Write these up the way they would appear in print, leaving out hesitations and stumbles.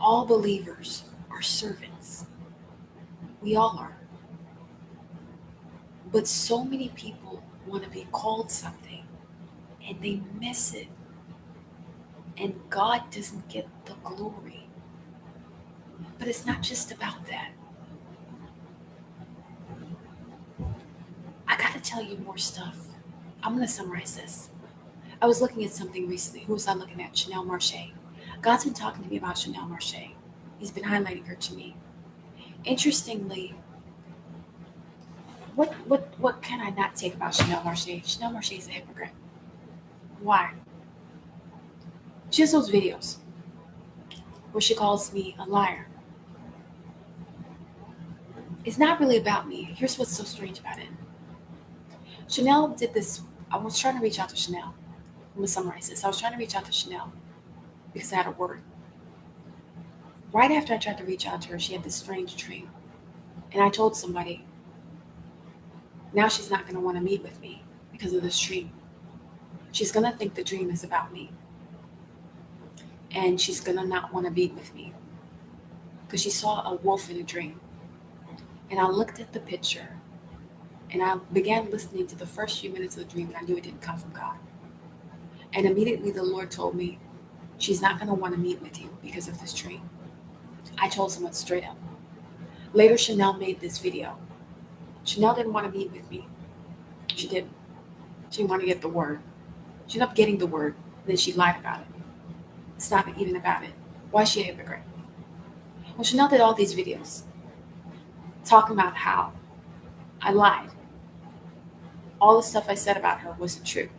All believers are servants. We all are. But so many people want to be called something and they miss it. And God doesn't get the glory. But it's not just about that. I got to tell you more stuff. I'm going to summarize this. I was looking at something recently. Who was I looking at? Chanel Marche. God's been talking to me about Chanel Marche. He's been highlighting her to me. Interestingly, what can I not take about Chanel Marche? Chanel Marche is a hypocrite. Why? She has those videos where she calls me a liar. It's not really about me. Here's what's so strange about it. Chanel did this. I was trying to reach out to Chanel. I'm going to summarize this. I was trying to reach out to Chanel because I had a word. Right after I tried to reach out to her, she had this strange dream. And I told somebody, now she's not going to want to meet with me because of this dream. She's going to think the dream is about me. And she's going to not want to meet with me because she saw a wolf in a dream. And I looked at the picture and I began listening to the first few minutes of the dream, and I knew it didn't come from God. And immediately the Lord told me, she's not going to want to meet with you because of this dream. I told someone straight up. Later, Chanel made this video. Chanel didn't want to meet with me. She didn't. She didn't want to get the word. She ended up getting the word, and then she lied about it. It's not even about it. Why is she a hypocrite? Well, Chanel did all these videos talking about how I lied. All the stuff I said about her wasn't true.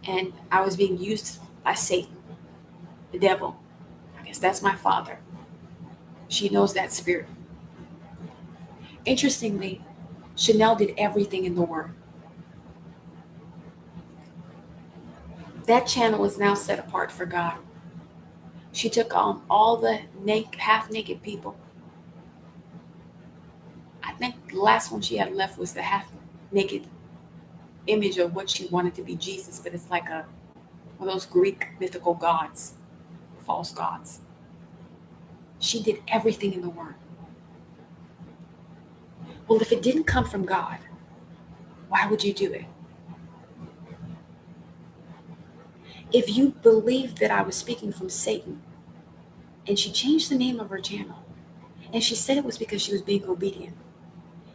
And I was being used by Satan, the devil. I guess that's my father. She knows that spirit. Interestingly, Chanel did everything in the Word. That channel is now set apart for God. She took all the half-naked people. I think the last one she had left was the half-naked image of what she wanted to be Jesus, but it's like one of those Greek mythical gods, false gods. She did everything in the Word. Well, if it didn't come from God, why would you do it? If you believed that I was speaking from Satan, and she changed the name of her channel, and she said it was because she was being obedient,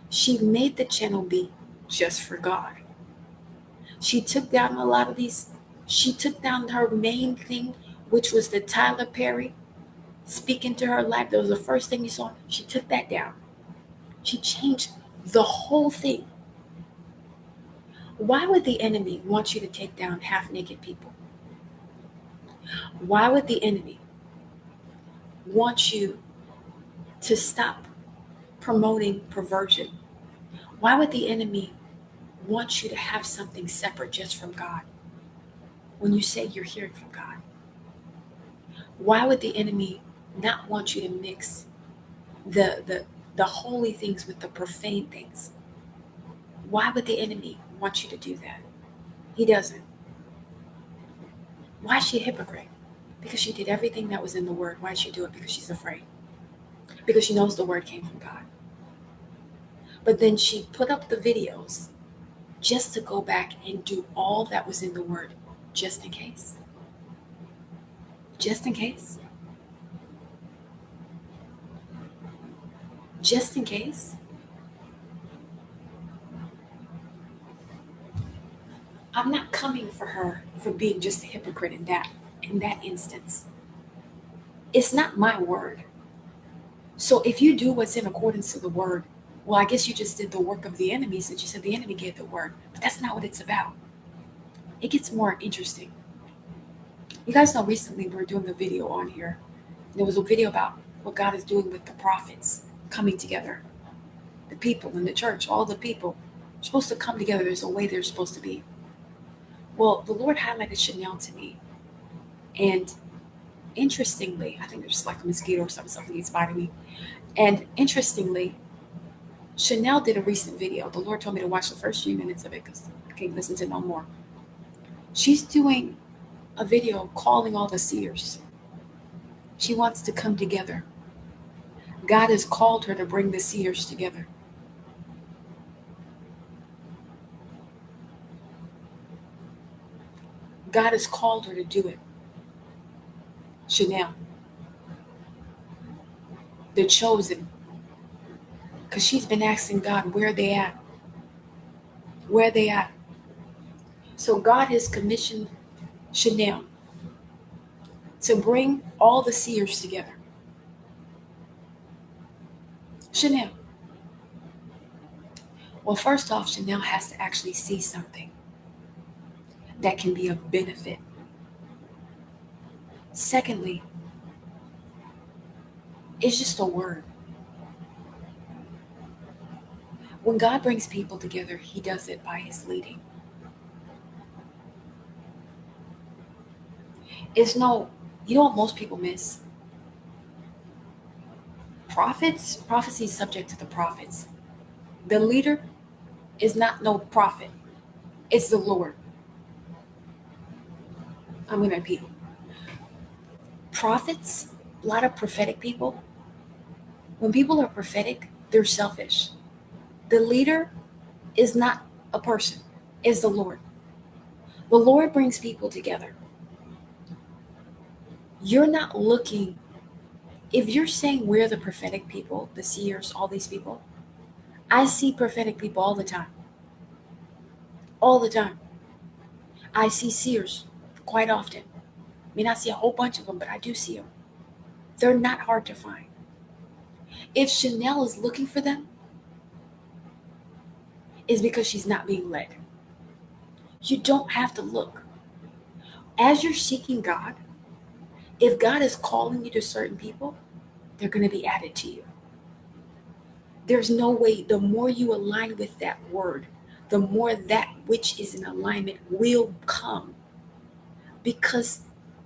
she made the channel be just for God. She took down a lot of these. She took down her main thing, which was the Tyler Perry speaking to her life. That was the first thing you saw. She took that down. She changed the whole thing. Why would the enemy want you to take down half-naked people? Why would the enemy want you to stop promoting perversion? Why would the enemy want you to have something separate just from God when you say you're hearing from God? Why would the enemy not want you to mix the holy things with the profane things? Why would the enemy want you to do that? He doesn't. Why is she a hypocrite? Because she did everything that was in the Word. Why did she do it? Because she's afraid. Because she knows the Word came from God. But then she put up the videos just to go back and do all that was in the Word, just in case. Just in case. Just in case. I'm not coming for her for being just a hypocrite in that instance. It's not my word. So if you do what's in accordance to the Word, well, I guess you just did the work of the enemy since you said the enemy gave the word. But that's not what it's about. It gets more interesting. You guys know recently we were doing a video on here. There was a video about what God is doing with the prophets coming together. The people in the church, all the people are supposed to come together. There's a way they're supposed to be. Well, the Lord highlighted Chanel to me. And interestingly, I think there's like a mosquito or something that's biting me. And interestingly, Chanel did a recent video. The Lord told me to watch the first few minutes of it because I can't listen to no more. She's doing a video calling all the seers. She wants to come together. God has called her to bring the seers together. God has called her to do it. Chanel, the chosen, because she's been asking God where they at, where they at. So God has commissioned Chanel to bring all the seers together. Chanel. Well, first off, Chanel has to actually see something that can be of benefit. Secondly, it's just a word. When God brings people together, He does it by His leading. It's no, you know what most people miss? Prophets, prophecy is subject to the prophets. The leader is not no prophet, it's the Lord. I'm going to repeat. Prophets, a lot of prophetic people, when people are prophetic, they're selfish. The leader is not a person, it's the Lord. The Lord brings people together. You're not looking, if you're saying we're the prophetic people, the seers, all these people, I see prophetic people all the time. All the time. I see seers quite often. I mean, I see a whole bunch of them, but I do see them. They're not hard to find. If Chanel is looking for them, it's because she's not being led. You don't have to look. As you're seeking God, if God is calling you to certain people, they're going to be added to you. There's no way, the more you align with that word, the more that which is in alignment will come. Because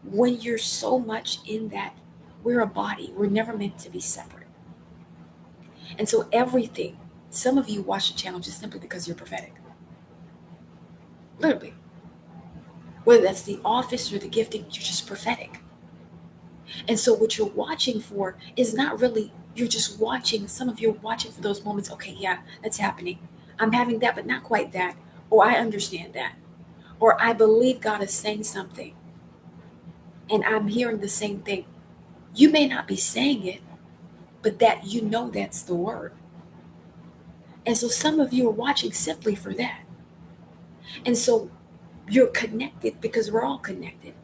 when you're so much in that, we're a body, we're never meant to be separate. And so everything, some of you watch the channel just simply because you're prophetic. Literally. Whether that's the office or the gifting, you're just prophetic. And so what you're watching for is not really, you're just watching, some of you are watching for those moments, okay, yeah, that's happening. I'm having that, but not quite that. Or I understand that. Or I believe God is saying something and I'm hearing the same thing. You may not be saying it, but that you know that's the word. And so some of you are watching simply for that. And so you're connected because we're all connected.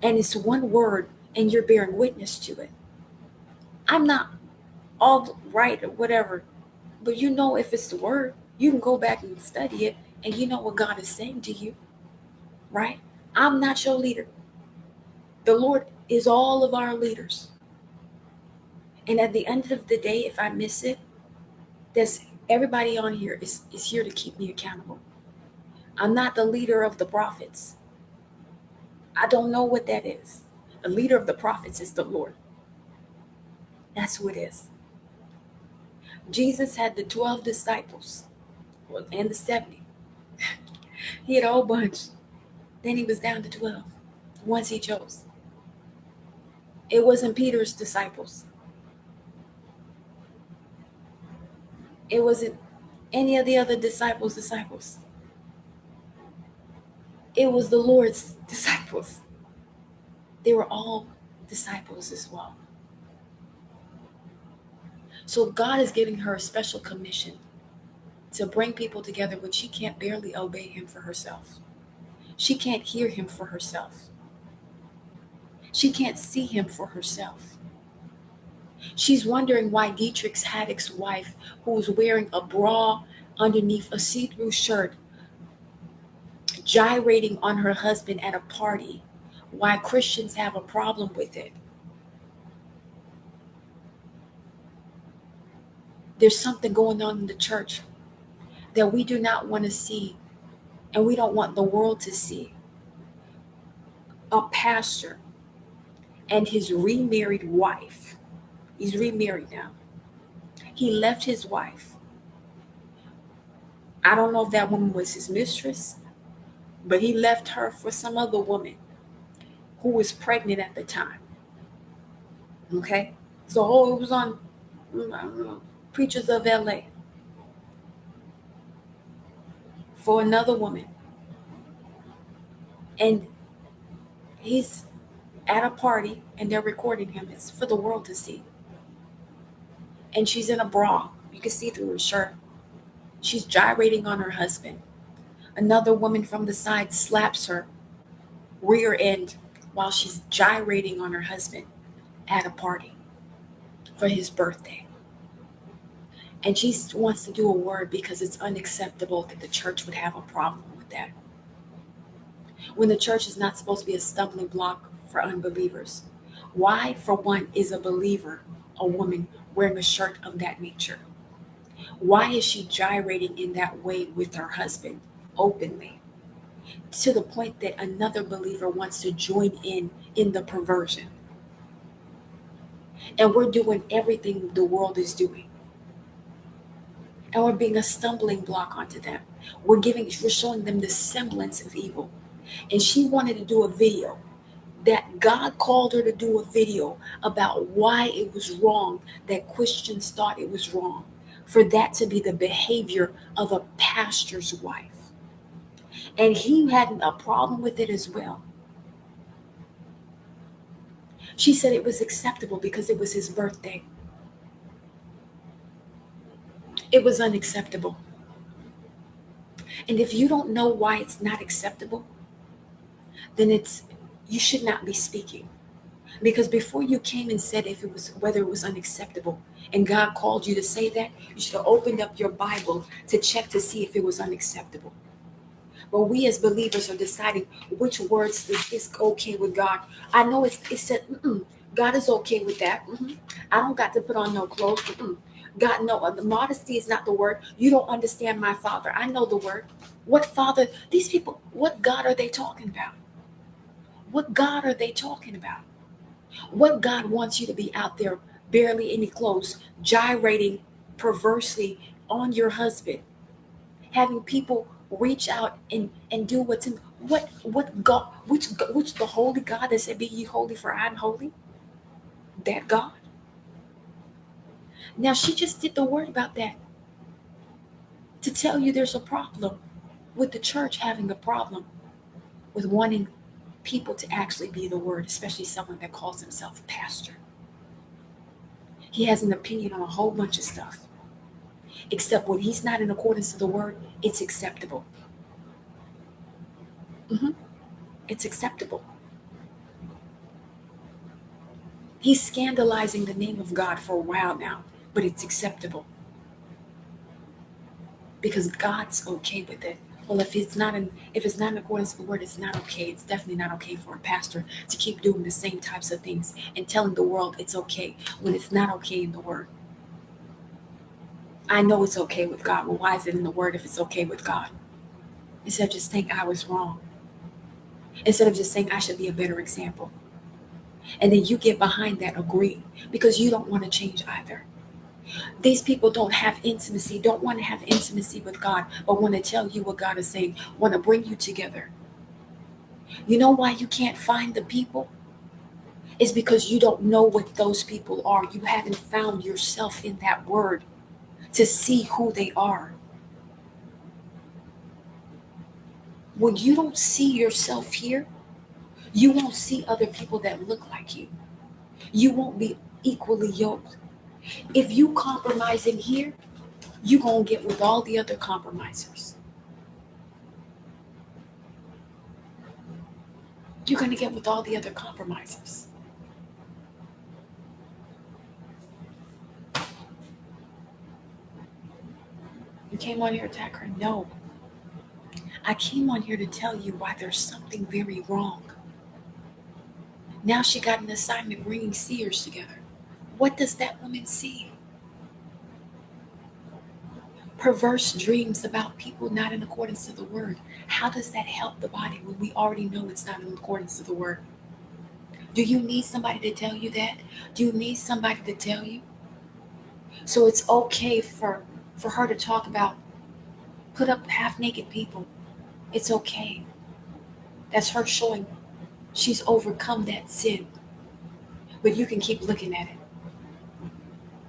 And it's one word and you're bearing witness to it. I'm not all right or whatever, but you know if it's the word, you can go back and study it and you know what God is saying to you, right? I'm not your leader. The Lord is all of our leaders. And at the end of the day, if I miss it, there's everybody on here is here to keep me accountable. I'm not the leader of the prophets. I don't know what that is. The leader of the prophets is the Lord. That's who it is. Jesus had the 12 disciples and the 70. He had a whole bunch. Then he was down to 12 once he chose. It wasn't Peter's disciples. It wasn't any of the other disciples. It was the Lord's disciples. They were all disciples as well. So God is giving her a special commission to bring people together when she can't barely obey him for herself. She can't hear him for herself. She can't see him for herself. She's wondering why Dietrich Haddock's wife, who was wearing a bra underneath a see-through shirt, gyrating on her husband at a party, why Christians have a problem with it. There's something going on in the church that we do not want to see, and we don't want the world to see. A pastor and his remarried wife, he's remarried now. He left his wife. I don't know if that woman was his mistress, but he left her for some other woman who was pregnant at the time. Okay? So, oh, it was on I don't know, Preachers of LA for another woman. And he's at a party and they're recording him. It's for the world to see. And she's in a bra. You can see through her shirt. She's gyrating on her husband. Another woman from the side slaps her rear end while she's gyrating on her husband at a party for his birthday. And she wants to do a word because it's unacceptable that the church would have a problem with that. When the church is not supposed to be a stumbling block for unbelievers. Why, for one, is a believer a woman wearing a shirt of that nature? Why is she gyrating in that way with her husband openly? To the point that another believer wants to join in the perversion. And we're doing everything the world is doing. And we're being a stumbling block onto them. We're showing them the semblance of evil. And she wanted to do a video that God called her to do a video about why it was wrong that Christians thought it was wrong for that to be the behavior of a pastor's wife. And he had a problem with it as well. She said it was acceptable because it was his birthday. It was unacceptable. And if you don't know why it's not acceptable, then you should not be speaking. Because before you came and said if it was whether it was unacceptable and God called you to say that, you should have opened up your Bible to check to see if it was unacceptable. But we as believers are deciding which words is okay with God. I know it said, God is okay with that. I don't got to put on no clothes. God, no, modesty is not the word. You don't understand my Father. I know the word. What Father? These people, what God are they talking about? What God are they talking about? What God wants you to be out there, barely any clothes, gyrating perversely on your husband, having people reach out and do what's in what God which the holy God that said, "Be ye holy, for I am holy." That God. Now she just did the word about that to tell you there's a problem with the church having a problem with wanting people to actually be the word, especially someone that calls himself pastor. He has an opinion on a whole bunch of stuff. Except when he's not in accordance to the word, it's acceptable. hmm It's acceptable. He's scandalizing the name of God for a while now, but it's acceptable because God's okay with it. Well, if it's not in accordance to the word, it's not okay. It's definitely not okay for a pastor to keep doing the same types of things and telling the world it's okay when it's not okay in the word. I know it's okay with God. Well, why is it in the word if it's okay with God? Instead of just saying I was wrong. Instead of just saying I should be a better example. And then you get behind that agreeing because you don't want to change either. These people don't have intimacy, don't want to have intimacy with God, but want to tell you what God is saying, want to bring you together. You know why you can't find the people? It's because you don't know what those people are. You haven't found yourself in that word to see who they are. When you don't see yourself here, you won't see other people that look like you. You won't be equally yoked. If you compromising here, you're going to get with all the other compromisers. You're going to get with all the other compromisers. You came on here to attack her? No. I came on here to tell you why there's something very wrong. Now she got an assignment bringing seers together. What does that woman see? Perverse dreams about people not in accordance to the word. How does that help the body when we already know it's not in accordance to the word? Do you need somebody to tell you that? Do you need somebody to tell you? So it's okay for her to talk about put up half naked people. It's okay. That's her showing she's overcome that sin. but you can keep looking at it.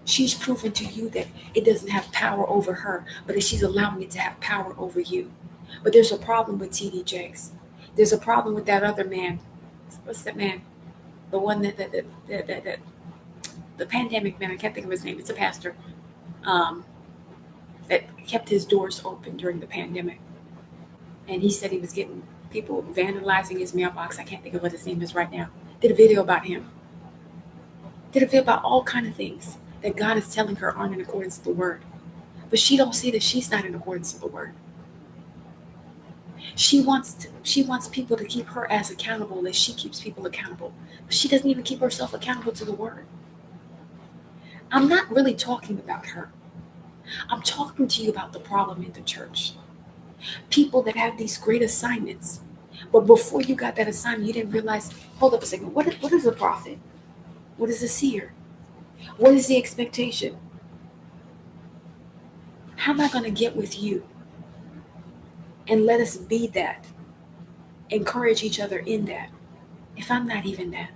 She's proven to you that it doesn't have power over her, but that she's allowing it to have power over you. But there's a problem with TD Jakes. There's a problem with that other man. What's that man? The one that the pandemic man. I can't think of his name. It's a pastor that kept his doors open during the pandemic, and he said he was getting people vandalizing his mailbox. I can't think of what his name is right now. Did a video about him. Did a video about all kind of things that God is telling her aren't in accordance with the word. But she don't see that she's not in accordance with the word. She wants people to keep her as accountable as she keeps people accountable. But she doesn't even keep herself accountable to the word. I'm not really talking about her. I'm talking to you about the problem in the church. People that have these great assignments, but before you got that assignment, you didn't realize, hold up a second, what is a prophet? What is a seer? What is the expectation? How am I going to get with you and let us be that? Encourage each other in that. If I'm not even that,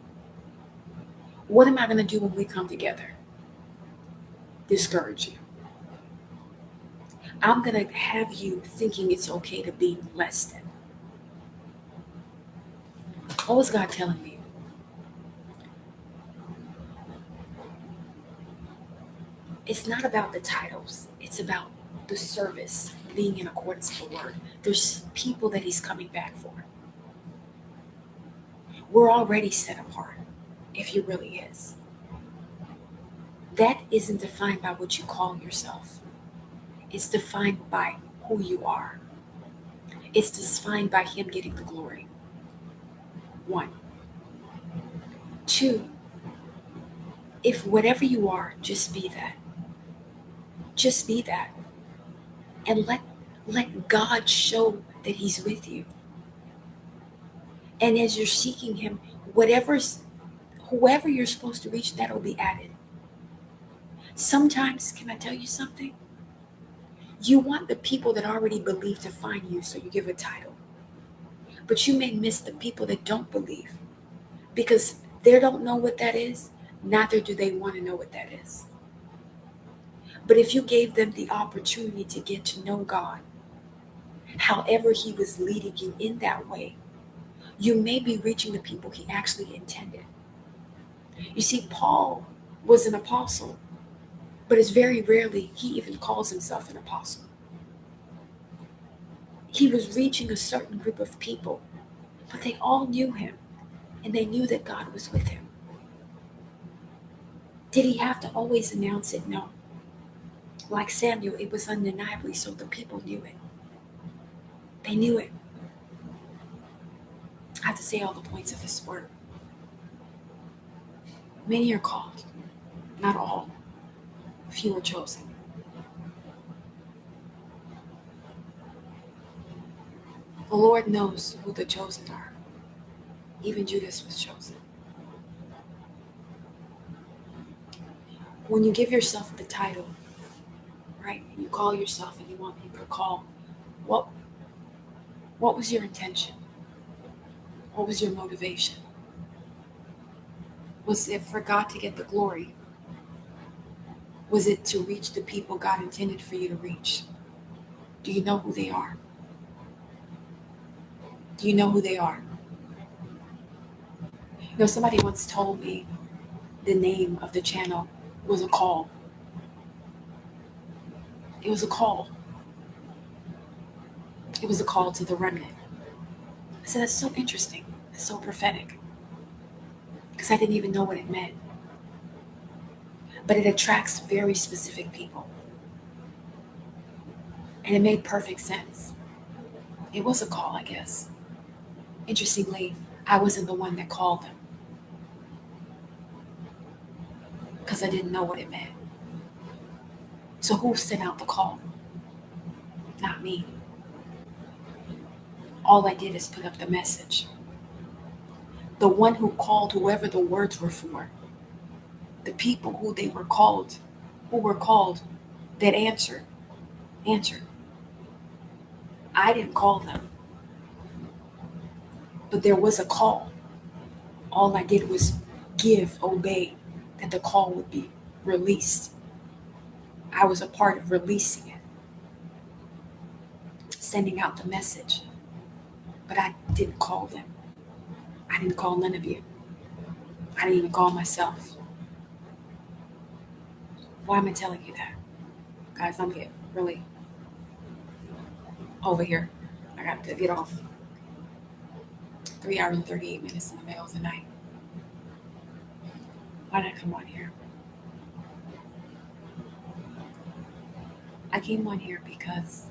what am I going to do when we come together? Discourage you. I'm going to have you thinking it's okay to be less than. What was God telling me? It's not about the titles. It's about the service being in accordance with the word. There's people that he's coming back for. We're already set apart, if he really is. That isn't defined by what you call yourself. It's defined by who you are. It's defined by him getting the glory. 1. 2, if whatever you are, just be that. Just be that. And let God show that he's with you. And as you're seeking him, whoever you're supposed to reach, that'll be added. Sometimes, can I tell you something? You want the people that already believe to find you, so you give a title. But you may miss the people that don't believe, because they don't know what that is, neither do they want to know what that is. But if you gave them the opportunity to get to know God, however he was leading you in that way, you may be reaching the people he actually intended. You see, Paul was an apostle, but it's very rarely he even calls himself an apostle. He was reaching a certain group of people, but they all knew him, and they knew that God was with him. Did he have to always announce it? No. Like Samuel, it was undeniably so the people knew it. They knew it. I have to say all the points of this word. Many are called, not all. Few are chosen. The Lord knows who the chosen are. Even Judas was chosen. When you give yourself the title, right, and you call yourself and you want people to call, what was your intention? What was your motivation? Was it for God to get the glory? Was it to reach the people God intended for you to reach? Do you know who they are? Do you know who they are? You know, somebody once told me the name of the channel was a call. It was a call. It was a call to the remnant. I said, that's so interesting. It's so prophetic. Because I didn't even know what it meant. But it attracts very specific people. And it made perfect sense. It was a call, I guess. Interestingly, I wasn't the one that called them, because I didn't know what it meant. So who sent out the call? Not me. All I did is put up the message. The one who called whoever the words were for, the people who were called, that answered. I didn't call them, but there was a call. All I did was obey, that the call would be released. I was a part of releasing it, sending out the message. But I didn't call them. I didn't call none of you. I didn't even call myself. Why am I telling you that? Guys, I'm getting really over here. I got to get off. 3 hours and 38 minutes in the middle of the night. Why did I come on here? I came on here because